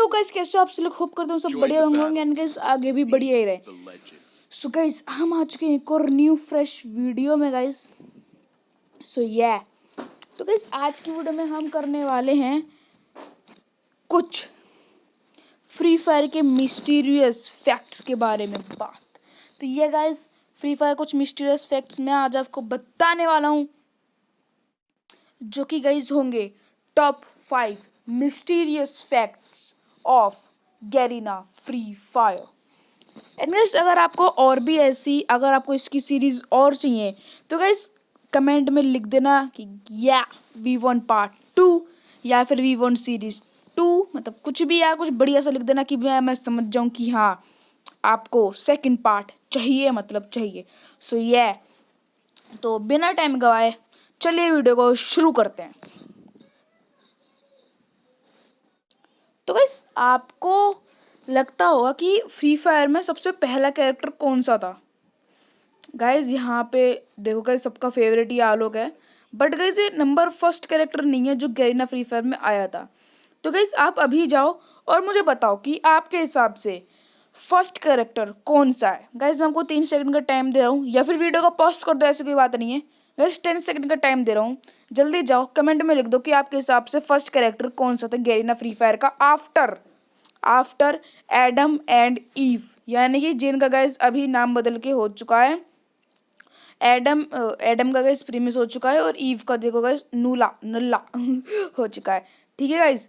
Guys, कैसे हो आप सब लोग? होप करता हूँ सब बढ़िया होंगे एंड गाइस आगे भी बढ़िया ही रहे। सो गाइस, हम आ चुके हैं एक और न्यू फ्रेश वीडियो में गाइस। तो गाइस, आज की वीडियो में हम करने वाले हैं कुछ फ्री फायर के मिस्टीरियस फैक्ट्स के बारे में बात। तो ये गाइस, फ्री फायर कुछ मिस्टीरियस फैक्ट्स मैं आज आपको बताने वाला हूँ, जो कि गाइस होंगे top 5 mysterious facts of Garena free fire. And guys, अगर आपको और भी ऐसी, अगर आपको इसकी सीरीज और चाहिए तो गाइस कमेंट में लिख देना कि या वी वांट पार्ट 2 या फिर वी वांट सीरीज 2, मतलब कुछ भी, या कुछ बढ़िया सा लिख देना कि मैं समझ जाऊं कि हाँ आपको सेकंड पार्ट चाहिए, मतलब चाहिए। तो बिना टाइम गवाए चलिए वीडियो को शुरू करते हैं। तो गाइस, आपको लगता होगा कि फ्री फायर में सबसे पहला कैरेक्टर कौन सा था। गाइस यहाँ पे देखो गाइस, सबका फेवरेट ये आलोक है, बट गाइस ये नंबर फर्स्ट कैरेक्टर नहीं है जो गैरीना फ्री फायर में आया था। तो गाइस आप अभी जाओ और मुझे बताओ कि आपके हिसाब से फर्स्ट कैरेक्टर कौन सा है। गाइस मैं आपको 3 सेकंड का टाइम दे रहा हूँ, या फिर वीडियो को पॉज कर दो, ऐसी कोई बात नहीं है। गाइस 10 सेकंड का टाइम दे रहा हूँ, जल्दी जाओ कमेंट में लिख दो कि आपके हिसाब से फर्स्ट कैरेक्टर कौन सा था गैरीना फ्री फायर का आफ्टर एडम एंड ईव, यानी कि जिनका गाइस अभी नाम बदल के हो चुका है। एडम का गाइस प्रीमिस हो चुका है और ईव का देखो गाइस नल्ला हो चुका है। ठीक है गाइस,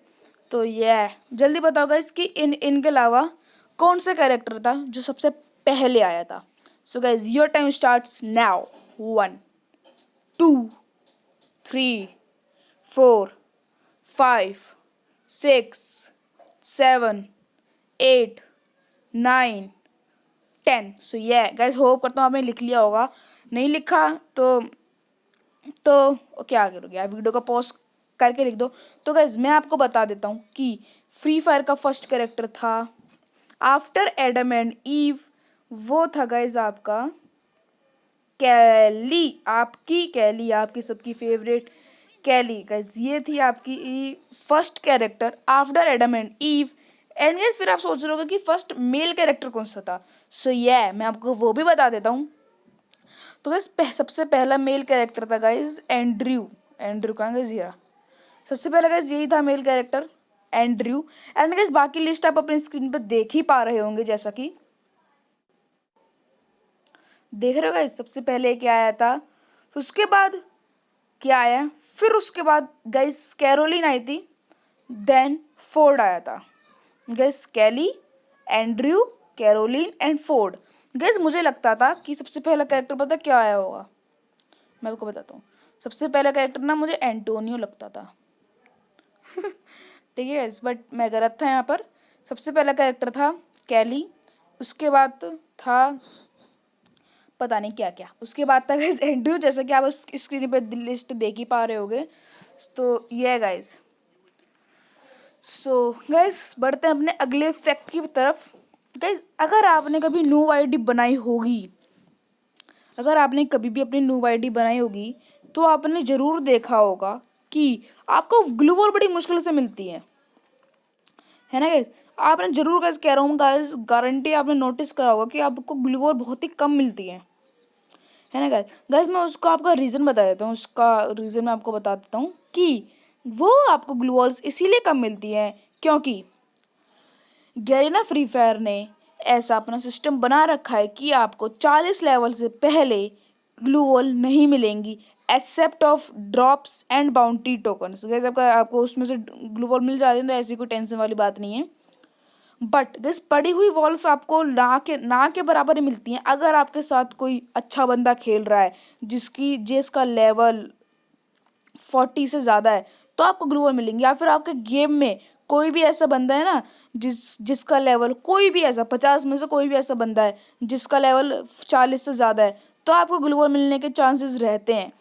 तो ये जल्दी बताओ गाइस कि इनके अलावा कौन सा कैरेक्टर था जो सबसे पहले आया था। So guys your time starts now. 1 2 3 4 5 6 7 8 9 10। सो ये गाइस, होप करता हूँ आपने लिख लिया होगा, नहीं लिखा तो क्या करोगे आप, वीडियो को पॉज करके लिख दो। तो गाइस मैं आपको बता देता हूँ कि फ्री फायर का फर्स्ट कैरेक्टर था आफ्टर एडम एंड ईव, वो था गाइस आपका कैली, आपकी सबकी फेवरेट कैली। गाइस ये थी आपकी first character after Adam and ewe. And guys फिर आप सोच रहे होगे कि फर्स्ट मेल कैरेक्टर कौन सा था। मैं आपको वो भी बता देता हूँ। तो गाइस सबसे पहला मेल कैरेक्टर था गाइस एंड्रयू कहाँ गाइस, ये सबसे पहला गाइस यही था male character, Andrew. And guys बाकी लिस्ट आप अपनी स्क्रीन पर देख ही पा रहे होंगे, जैसा कि देख रहे हो गाइस। सबसे पहले क्या आया था, उसके बाद क्या आया, फिर उसके बाद गाइस कैरोलिन आई थी, देन फोर्ड आया था। Guys Kelly, Andrew, Caroline and Ford. Guys मुझे लगता था कि सबसे पहला कैरेक्टर पता क्या आया होगा, मैं आपको बताता हूँ। सबसे पहला कैरेक्टर ना मुझे एंटोनियो लगता था ठीक है गाइस, बट मैं गलत था यहाँ पर। सबसे पहला कैरेक्टर था कैली, उसके बाद था पता नहीं क्या क्या, उसके बाद था गाइस एंड्रयू, जैसा कि आप उस स्क्रीन पे लिस्ट देख ही पा रहे होगे। तो ये गाइस, गाइस बढ़ते हैं अपने अगले फैक्ट की तरफ। गाइस अगर आपने कभी न्यू आईडी बनाई होगी, अगर आपने कभी भी अपनी न्यू आईडी बनाई होगी तो आपने जरूर देखा होगा कि आपको ग्लू वॉल बड़ी मुश्किल से मिलती है ना गाइस। आपने जरूर गाइस, कह रहा हूँ गाइस, गारंटी आपने नोटिस करा होगा कि आपको ग्लू वॉल बहुत ही कम मिलती है ना गाइस। गाइस मैं उसको आपका रीज़न बता देता हूँ, उसका रीज़न मैं आपको बता देता हूँ कि वो आपको ग्लू वॉल्स इसीलिए कम मिलती हैं क्योंकि गैरीना फ्री फायर ने ऐसा अपना सिस्टम बना रखा है कि आपको 40 लेवल से पहले ग्लू वॉल नहीं मिलेंगी except of drops and bounty tokens. Guys आपको उसमें से ग्लू वॉल मिल जाती है, तो ऐसी कोई टेंशन वाली बात नहीं है। बट दिस पड़ी हुई वॉल्स आपको ना के बराबर ही मिलती हैं अगर आपके साथ कोई अच्छा बंदा खेल रहा है जिसका लेवल 40 से ज़्यादा है, तो आपको ग्लू वॉल मिलेंगी। या फिर आपके गेम में कोई भी ऐसा बंदा है ना जिसका लेवल, कोई भी ऐसा 50 में से कोई भी ऐसा बंदा है जिसका लेवल 40 से ज़्यादा है, तो आपको ग्लू वॉल मिलने के चांसेस रहते हैं।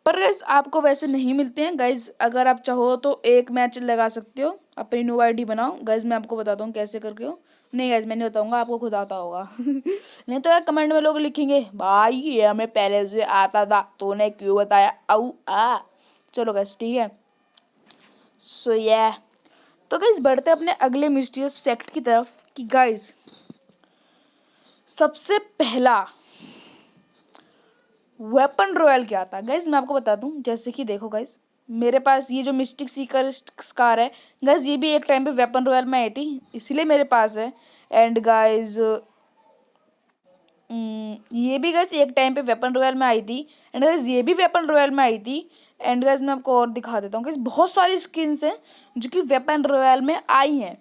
पर गाइस आपको वैसे नहीं मिलते हैं गाइस। अगर आप चाहो तो एक मैच लगा सकते हो, अपनी न्यू आईडी बनाओ। गाइस मैं आपको बताता हूँ कैसे करके हो। नहीं गाइस मैं नहीं बताऊंगा, आपको खुद आता होगा नहीं तो यार कमेंट में लोग लिखेंगे भाई ये हमें पहले से आता था, तूने क्यों बताया। चलो गाइस ठीक है। तो गाइस बढ़ते अपने अगले मिस्टीरियस फैक्ट की तरफ कि गाइस सबसे पहला वेपन रॉयल क्या था। गाइस मैं आपको बता दूं, जैसे कि देखो गाइस मेरे पास ये जो मिस्टिक सीकर स्कार है गाइस, ये भी एक टाइम पे वेपन रॉयल में आई थी, इसलिए मेरे पास है। एंड गाइस ये भी गाइस एक टाइम पे वेपन रॉयल में आई थी। एंड गाइस ये भी वेपन रॉयल में आई थी। एंड गाइस मैं आपको और दिखा देता हूँ गाइस, बहुत सारी स्किन्स हैं जो कि वेपन रॉयल में आई हैं।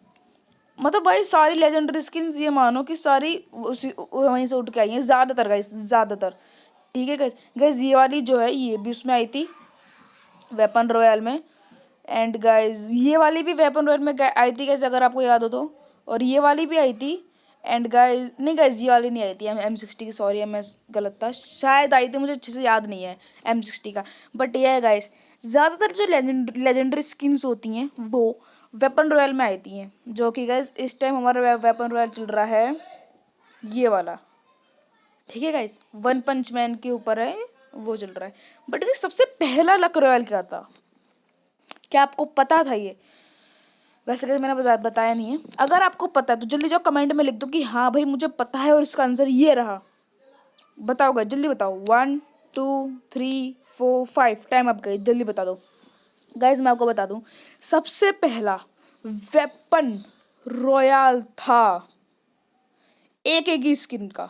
मतलब भाई सारी लेजेंडरी स्किन्स ये मानो कि सारी उसी वहीं से उठ के आई हैं, ज़्यादातर गाइस, ज़्यादातर। ठीक है गाइस, गाइस ये वाली जो है ये भी उसमें आई थी वेपन रॉयल में। एंड गाइस ये वाली भी वेपन रॉयल में आई थी गाइस, अगर आपको याद हो तो। और ये वाली भी आई थी। एंड गाइस नहीं गाइस ये वाली नहीं आई थी M60 की, सॉरी मैं गलत था, शायद आई थी, मुझे अच्छे से याद नहीं है M60 का। बट ये है गाइस ज़्यादातर जो लेजेंडरी स्किन्स होती हैं वो वेपन रॉयल में आई थी हैं, जो कि गाइस इस टाइम हमारा वेपन रॉयल चल रहा है ये वाला। ठीक है गाइस, वन पंच मैन के ऊपर है वो चल रहा है। बट सबसे पहला लक रॉयल क्या था, क्या आपको पता था ये? वैसे कैसे मैंने बताया नहीं है, अगर आपको पता है तो जल्दी जाओ कमेंट में लिख दो कि हाँ भाई मुझे पता है और इसका आंसर ये रहा। बताओ गाइस जल्दी बताओ, 1 2 3 4 5 टाइम अप गई, जल्दी बता दो। गाइस मैं आपको बता दूं, सबसे पहला वेपन रॉयल था एक ही स्किन का,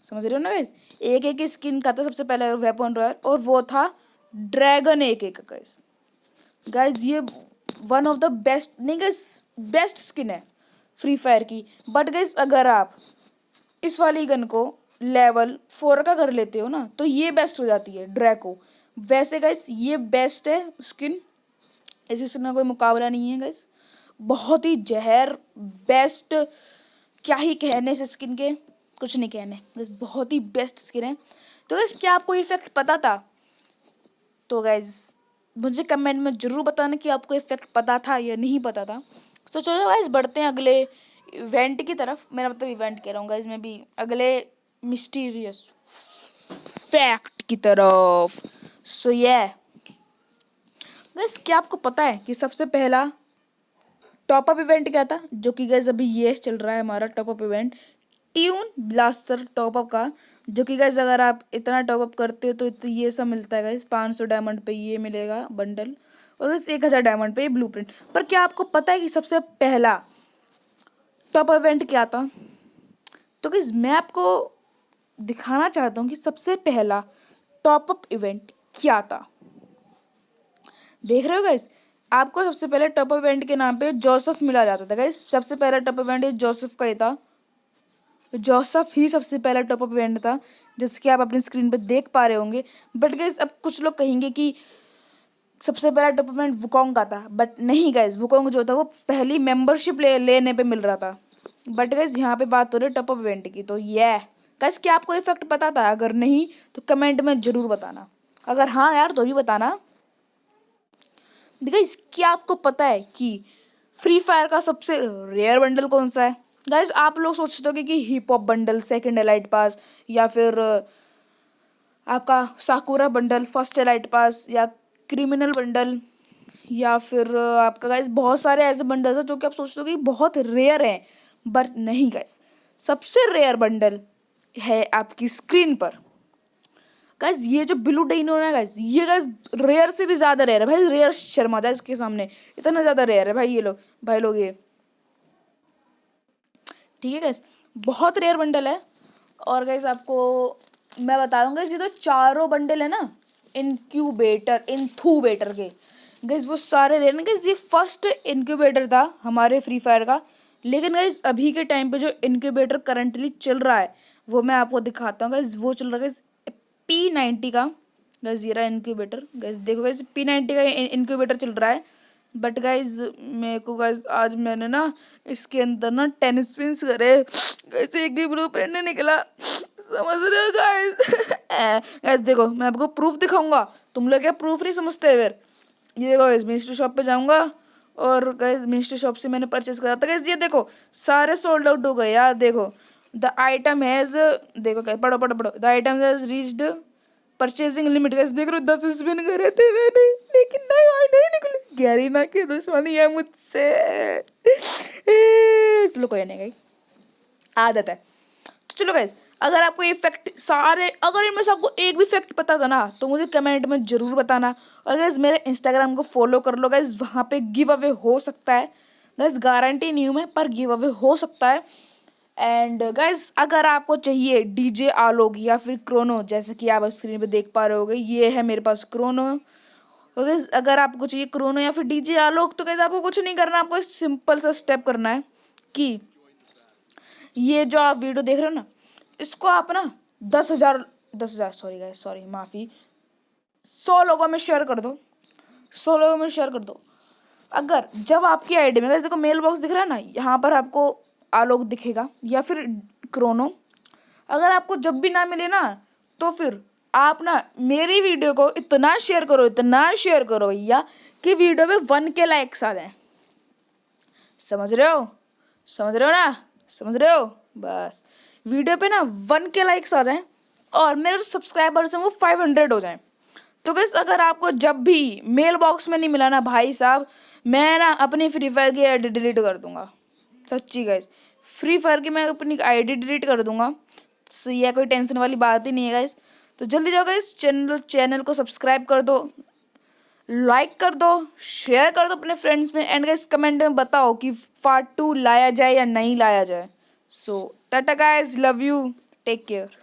समझ रहे हो ना गाइस, एक स्किन का था सबसे पहला वेपन रॉयल, और वो था ड्रैगन एक गाइस। गाइस ये वन ऑफ द बेस्ट, नहीं गाइस बेस्ट स्किन है फ्री फायर की। बट गाइस अगर आप इस वाली गन को लेवल 4 का कर लेते हो ना तो ये बेस्ट हो जाती है ड्रैको। वैसे गाइस ये बेस्ट है स्किन, इस स्किन का कोई मुकाबला नहीं है गाइस, बहुत ही जहर बेस्ट, क्या ही कहने से स्किन के, कुछ नहीं कहने गाइस, बहुत ही बेस्ट स्किन है। तो गाइस क्या आपको इफेक्ट पता था? तो गाइस मुझे कमेंट में जरूर बताना कि आपको इफेक्ट पता था या नहीं पता था। तो चलो गाइस बढ़ते हैं अगले इवेंट की तरफ, मेरा मतलब इवेंट कह रहा हूँ गाइस, मैं भी अगले मिस्टीरियस फैक्ट की तरफ। सो ये गाइस क्या आपको पता है कि सबसे पहला टॉप अप इवेंट क्या था, जो कि गाइस अभी ये चल रहा है हमारा top up event, tune blaster top up का, जो कि गाइस अगर आप इतना टॉप अप करते हो तो ये सब मिलता है गाइस, 500 डायमंड पे ये मिलेगा बंडल, और इस 1000 डायमंड पे ये ब्लूप्रिंट। पर क्या आपको पता है कि सबसे पहला टॉप इवेंट क्या था? तो गाइस मैं आपको दिखाना चाहता हूँ कि सबसे पहला टॉप अप इवेंट क्या था। देख रहे हो गाइस, आपको सबसे पहले टॉप अप इवेंट के नाम पे जोसेफ मिला जाता था गाइस, सबसे पहला टॉप इवेंट जोसेफ का ही था, जोसेफ ही सबसे पहला टॉप अप इवेंट था, जैसे कि आप अपनी स्क्रीन पे देख पा रहे होंगे। बट गाइस अब कुछ लोग कहेंगे कि सबसे पहला टॉप अप इवेंट वुकोंग का था, बट नहीं गाइस, वुकोंग जो था वो पहली मेंबरशिप लेने पे मिल रहा था। बट गाइस यहाँ पे बात हो रही है टॉप अप इवेंट की। तो ये गाइस क्या आपको इफेक्ट पता था? अगर नहीं तो कमेंट में जरूर बताना, अगर हाँ यार तो भी बताना। गाइस क्या आपको पता है कि फ्री फायर का सबसे रेयर बंडल कौन सा है? गाइस आप लोग सोचते हो कि hip hop bundle, second elite pass, या फिर आपका Sakura bundle first elite pass, या क्रिमिनल बंडल, या फिर आपका गाइस बहुत सारे ऐसे बंडल्स हैं जो कि आप सोचते हो कि बहुत रेयर हैं। बट नहीं गाइस, सबसे रेयर बंडल है आपकी स्क्रीन पर। गाइस ये जो ब्लू डाइनो है गाइस, ये गाइस रेयर से भी ज्यादा रेयर है भाई, रेयर शर्मा जाए इसके सामने, इतना ज्यादा रेयर है भाई ये लोग, भाई लोग ये। ठीक है गाइस, बहुत रेयर बंडल है। और गाइस आपको मैं बता दूंगा, ये तो चारों बंडल है ना इनक्यूबेटर के गाइस, वो सारे रेयर। गाइस ये फर्स्ट इनक्यूबेटर था हमारे फ्री फायर का, लेकिन गाइस अभी के टाइम पे जो इनक्यूबेटर करंटली चल रहा है वो मैं आपको दिखाता हूँ गाइस। वो चल रहा है P90 का गाइस, ये रहा इनक्यूबेटर गाइस, देखो गाइस P90 का इनक्यूबेटर चल रहा है। बट गाइस मेरे को गाइस आज मैंने ना इसके अंदर ना 10 स्पिन्स करे गाइस, एक भी ब्लूप्रिंट नहीं निकला, समझ रहे हो गाइस? गाइस देखो मैं आपको प्रूफ दिखाऊंगा, तुम लोग क्या प्रूफ नहीं समझते फिर। ये देखो गाइस मिस्ट्री शॉप पे जाऊंगा, और गाइस मिस्ट्री शॉप से मैंने परचेज करा था गाइस, ये देखो सारे सोल्ड आउट हो गए यार। देखो द आइटम हैज, देखो गाइस पढ़ो पढ़ो पढ़ो, the item has reached purchasing limit. Guys देख रहे हो 10 स्पिन करे थे मैंने, लेकिन नहीं निकले। गैरीना की दुश्मनी है मुझसे। चलो कोई नहीं, आदत है। तो चलो गाइस, अगर आपको ये फैक्ट सारे, अगर इनमें से आपको एक भी फैक्ट पता था ना तो मुझे कमेंट में ज़रूर बताना। और गाइस मेरे इंस्टाग्राम को फॉलो कर लो गाइस, वहाँ पे गिव अवे हो सकता है गाइस, गारंटी नहीं हूँ मैं, पर गिव अवे हो सकता है। एंड गाइस अगर आपको चाहिए डीजे आलोक या फिर क्रोनो, जैसे कि आप स्क्रीन पे देख पा रहे होगे, ये है मेरे पास क्रोनो। और गाइस अगर आपको चाहिए क्रोनो या फिर डीजे आलोक तो गाइस आपको कुछ नहीं करना, आपको सिंपल सा स्टेप करना है कि ये जो आप वीडियो देख रहे हो ना, इसको आप ना 10,000 सॉरी गाइस, सॉरी माफ़ी, 100 लोगों में शेयर कर दो, 100 लोगों में शेयर कर दो। अगर जब आपकी आईडी में, देखो मेल बॉक्स दिख रहा है ना, यहाँ पर आपको आलोक दिखेगा या फिर क्रोनो। अगर आपको जब भी ना मिले ना, तो फिर आप ना मेरी वीडियो को इतना शेयर करो भैया कि वीडियो में 1K लाइक्स आ जाए। समझ रहे हो, समझ रहे हो ना, समझ रहे हो? बस वीडियो पे ना 1K लाइक्स आ जाएं और मेरे जो सब्सक्राइबर्स हैं वो 500 हो जाएं। तो गाइस अगर आपको जब भी मेल बॉक्स में नहीं मिला ना भाई साहब, मैं ना अपनी फ्री फायर की आईडी डिलीट कर दूंगा। सच्ची गाइस, फ्री फायर की मैं अपनी आईडी डिलीट कर दूंगा। सो यह कोई टेंशन वाली बात ही नहीं है गाइस। तो जल्दी जाओ गाइस, चैनल को सब्सक्राइब कर दो, लाइक कर दो, शेयर कर दो अपने फ्रेंड्स में। एंड गाइस कमेंट में बताओ कि पार्ट 2 लाया जाए या नहीं लाया जाए। So tata guys, love you, take care.